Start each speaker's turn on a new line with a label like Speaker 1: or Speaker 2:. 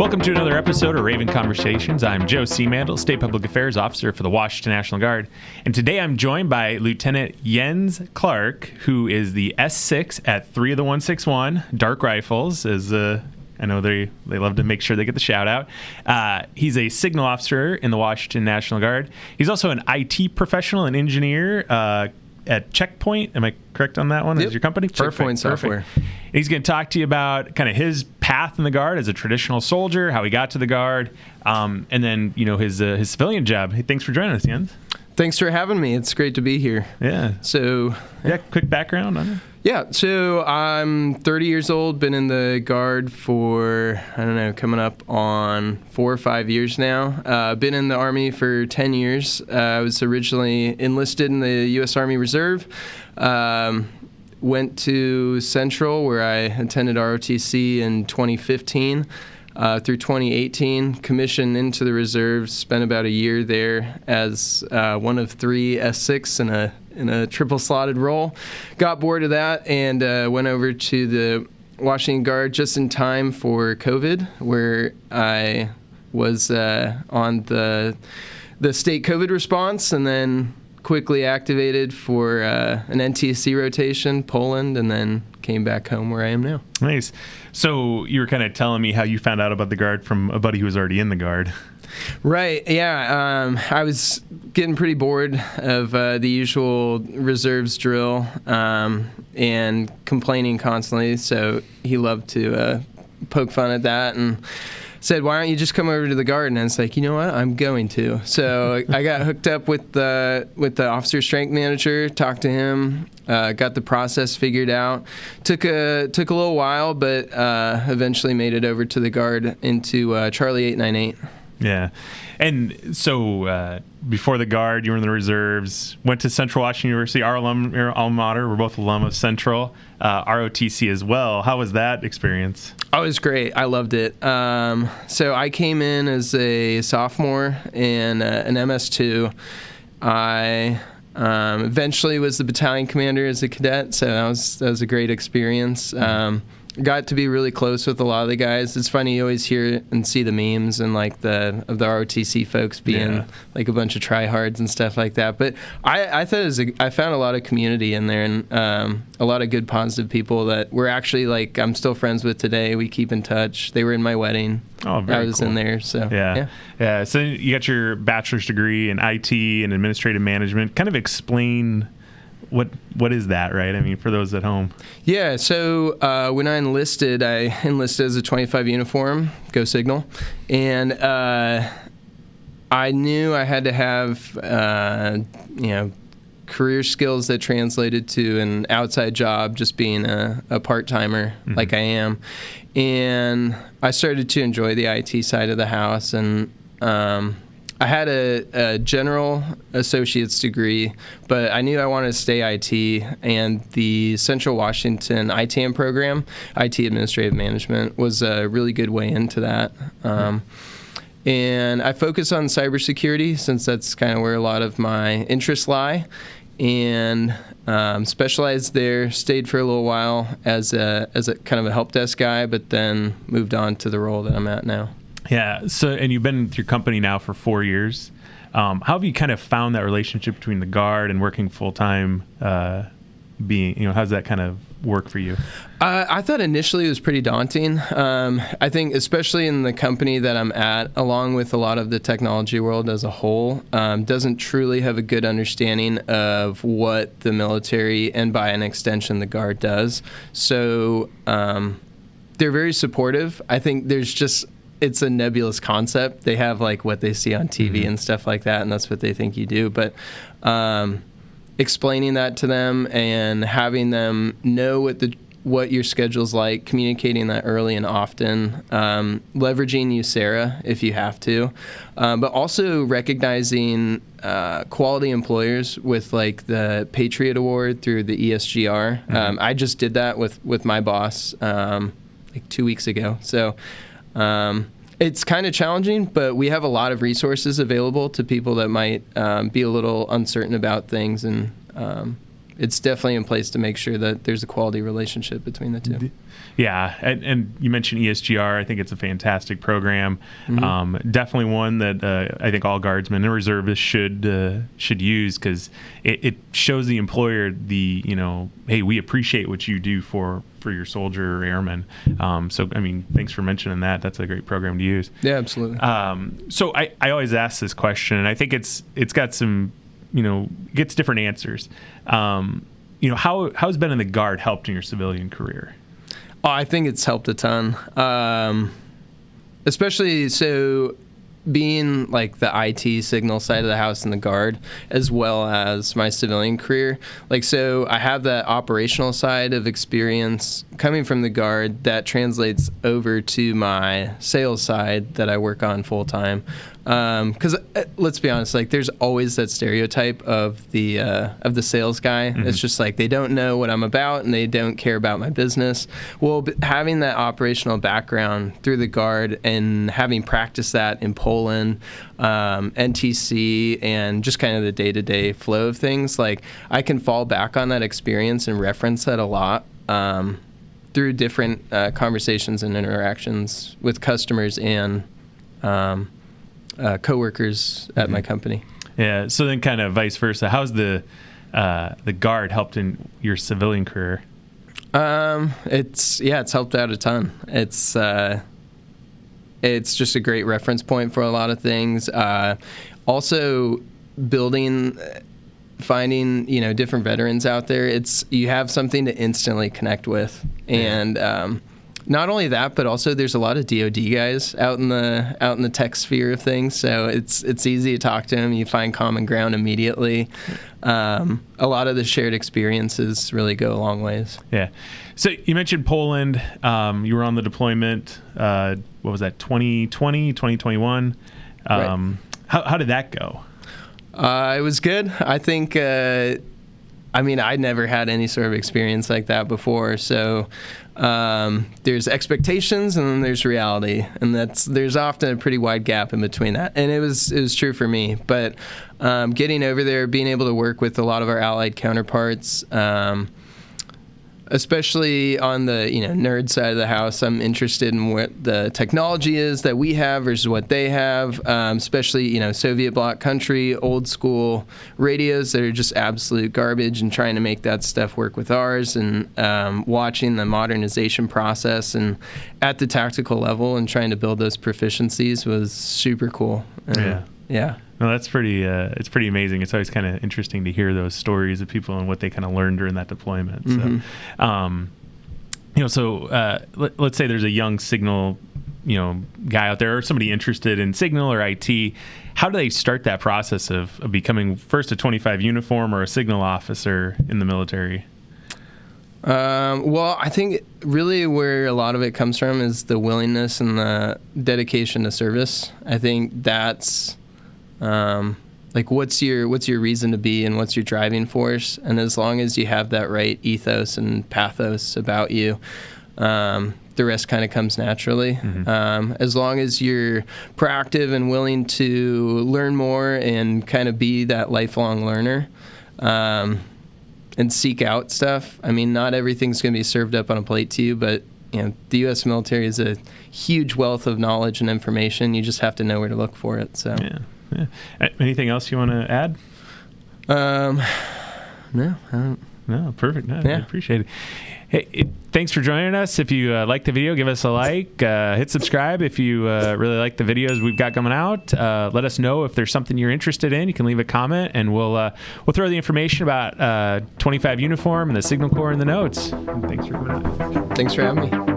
Speaker 1: Welcome to another episode of Raven Conversations. I'm Joe Seamandel, State Public Affairs Officer for the Washington National Guard. And today I'm joined by Lieutenant Jens Clark, who is the S6 at 3 of the 161 Dark Rifles. I know they love to make sure they get the shout out. He's a signal officer in the Washington National Guard. He's also an IT professional and engineer at Checkpoint. Am I correct on that one?
Speaker 2: Yep.
Speaker 1: Is your company?
Speaker 2: Checkpoint Software.
Speaker 1: And he's going to talk to you about kind of his path in the Guard as a traditional soldier, how he got to the Guard, and then his civilian job. Hey, thanks for joining us, Jens.
Speaker 2: Thanks for having me. It's great to be here.
Speaker 1: Yeah.
Speaker 2: So,
Speaker 1: quick background on it.
Speaker 2: Yeah, so I'm 30 years old, been in the Guard for, coming up on 4 or 5 years now. Been in the Army for 10 years. I was originally enlisted in the U.S. Army Reserve. Went to Central, where I attended ROTC in 2015 through 2018. Commissioned into the reserves, spent about a year there as one of 3 S6 in a triple slotted role. Got bored of that and went over to the Washington Guard just in time for COVID, where I was on the state COVID response, and then quickly activated for an NTSC rotation, Poland, and then came back home where I am now.
Speaker 1: Nice. So you were kind of telling me how you found out about the Guard from a buddy who was already in the Guard.
Speaker 2: Right, yeah. I was getting pretty bored of the usual reserves drill and complaining constantly, so he loved to poke fun at that and said, why don't you just come over to the Guard? And I was like, you know what, I'm going to. So I got hooked up with the officer strength manager, talked to him, got the process figured out. Took a little while, but eventually made it over to the Guard into Charlie 898.
Speaker 1: Yeah. And so before the Guard, you were in the reserves, went to Central Washington University, our alma mater. We're both alum of Central, ROTC as well. How was that experience?
Speaker 2: Oh, it was great. I loved it. So I came in as a sophomore in an MS2. I eventually was the battalion commander as a cadet, so that was a great experience. Got to be really close with a lot of the guys. It's funny, you always hear and see the memes and like the ROTC folks being like a bunch of tryhards and stuff like that. But I thought I found a lot of community in there, and a lot of good positive people that we're actually like I'm still friends with today. We keep in touch. They were in my wedding.
Speaker 1: Oh, very
Speaker 2: I was
Speaker 1: cool.
Speaker 2: in there. So
Speaker 1: yeah. So you got your bachelor's degree in IT and administrative management. Kind of explain what is that, right? I mean, for those at home.
Speaker 2: Yeah, so when I enlisted as a 25 uniform, go Signal, and I knew I had to have career skills that translated to an outside job, just being a part-timer like I am, and I started to enjoy the IT side of the house, and I had a general associate's degree, but I knew I wanted to stay IT, and the Central Washington ITAM program, IT Administrative Management, was a really good way into that. And I focus on cybersecurity since that's kind of where a lot of my interests lie, and specialized there, stayed for a little while as a kind of a help desk guy, but then moved on to the role that I'm at now.
Speaker 1: Yeah. So, and you've been with your company now for 4 years. How have you kind of found that relationship between the Guard and working full time? How's that kind of work for you?
Speaker 2: I thought initially it was pretty daunting. I think especially in the company that I'm at, along with a lot of the technology world as a whole, doesn't truly have a good understanding of what the military and by an extension the Guard does. So they're very supportive. I think it's a nebulous concept. They have like what they see on TV and stuff like that, and that's what they think you do. But explaining that to them and having them know what your schedule's like, communicating that early and often, leveraging USERA if you have to, but also recognizing quality employers with like the Patriot Award through the ESGR. I just did that with my boss like 2 weeks ago. So it's kind of challenging, but we have a lot of resources available to people that might be a little uncertain about things, and it's definitely in place to make sure that there's a quality relationship between the two.
Speaker 1: Yeah, and you mentioned ESGR. I think it's a fantastic program. Definitely one that I think all guardsmen and reservists should use, because it shows the employer hey, we appreciate what you do for your soldier or airman. So, I mean, thanks for mentioning that. That's a great program to use.
Speaker 2: Yeah, absolutely.
Speaker 1: So I always ask this question, and I think it's got some, gets different answers. How's been in the Guard helped in your civilian career?
Speaker 2: Oh, I think it's helped a ton. Especially so being like the IT signal side of the house in the Guard, as well as my civilian career. Like, so I have that operational side of experience coming from the Guard that translates over to my sales side that I work on full time. Because let's be honest, like, there's always that stereotype of the sales guy. It's just like they don't know what I'm about and they don't care about my business. Well, having that operational background through the Guard and having practiced that in Poland, NTC, and just kind of the day-to-day flow of things, like, I can fall back on that experience and reference that a lot through different conversations and interactions with customers and coworkers at my company. Yeah.
Speaker 1: So then, kind of vice versa, how's the Guard helped in your civilian career?
Speaker 2: It's helped out a ton. It's just a great reference point for a lot of things. Also, finding different veterans out there. You have something to instantly connect with, and not only that, but also there's a lot of DoD guys out in the tech sphere of things. So it's easy to talk to them. You find common ground immediately. A lot of the shared experiences really go a long ways.
Speaker 1: Yeah. So you mentioned Poland. You were on the deployment. What was that? 2020, 2021.
Speaker 2: Right.
Speaker 1: How did that go?
Speaker 2: It was good. I think. I'd never had any sort of experience like that before. So there's expectations and then there's reality, and there's often a pretty wide gap in between that. And it was true for me. But getting over there, being able to work with a lot of our allied counterparts, especially on the nerd side of the house, I'm interested in what the technology is that we have versus what they have, especially Soviet bloc country, old school radios that are just absolute garbage, and trying to make that stuff work with ours, and watching the modernization process and at the tactical level and trying to build those proficiencies was super cool. Yeah.
Speaker 1: No, that's pretty. It's pretty amazing. It's always kind of interesting to hear those stories of people and what they kind of learned during that deployment. So, let's say there's a young signal, guy out there, or somebody interested in signal or IT. How do they start that process of becoming first a 25 uniform or a signal officer in the military?
Speaker 2: Well, I think really where a lot of it comes from is the willingness and the dedication to service. I think that's what's your reason to be and what's your driving force, and as long as you have that right ethos and pathos about you, the rest kind of comes naturally. As long as you're proactive and willing to learn more and kind of be that lifelong learner, and seek out stuff. I mean, not everything's going to be served up on a plate to you, but the U.S. military is a huge wealth of knowledge and information. You just have to know where to look for it. So.
Speaker 1: Yeah. Anything else you want to add?
Speaker 2: No.
Speaker 1: No, perfect. No, I appreciate it. Hey, thanks for joining us. If you like the video, give us a like. Hit subscribe if you really like the videos we've got coming out. Let us know if there's something you're interested in. You can leave a comment, and we'll throw the information about 25 uniform and the Signal Corps in the notes. And thanks for coming out.
Speaker 2: Thanks for having me.